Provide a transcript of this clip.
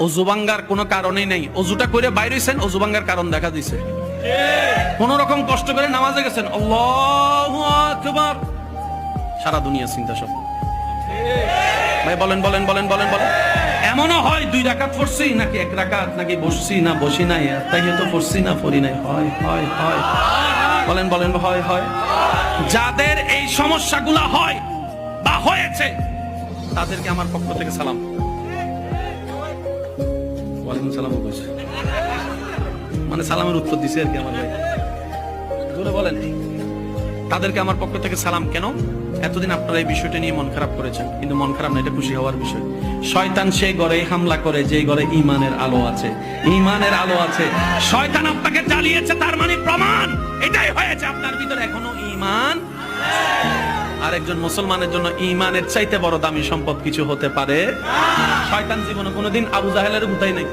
অজু ভাঙ্গার কোনো কারণই নেই। অজুটা করে বাইরে হইছেন, অজু ভাঙ্গার কারণ দেখা দিছে। কোন রকম কষ্ট করে নামাজে গেছেন, আল্লাহু আকবার, সারা দুনিয়া চিন্তা সব। ভাই বলেন বলেন বলেন বলেন বলেন। এমনও হয় 2 রাকাত পড়ছি নাকি 1 রাকাত, নাকি বসছি না বসি নাই, তাইয়াত পড়ছি না পড়ি নাই, হয় হয় হয়, বলেন বলেন, হয় হয়। যাদের এই সমস্যাগুলো হয় বা হয়েছে তাদেরকে আমার পক্ষ থেকে সালাম। ওয়ালাইকুম সালাম বলছে, মানে সালামের উত্তর দিছে আর কি আমার ভাই। জোরে বলেন, তাদেরকে আমার পক্ষ থেকে সালাম। কেন? এতদিন আপনারা এই বিষয়টা নিয়ে মন খারাপ করেছেন, কিন্তু মন খারাপ না, এটা খুশি হওয়ার বিষয়। শয়তান সেই ঘরে হামলা করে যে ঘরে ঈমানের আলো আছে, ঈমানের আলো আছে। শয়তান আপনাকে জ্বালিয়েছে, তার মানে প্রমাণ এটাই হয়েছে আপনার ভিতরে এখনো ঈমান। আর একজন মুসলমানের জন্য ঈমানের চাইতে বড় দামি সম্পদ কিছু হতে পারে? শয়তান জীবনে কোনোদিন আবু জাহেলের গুতাই নাই।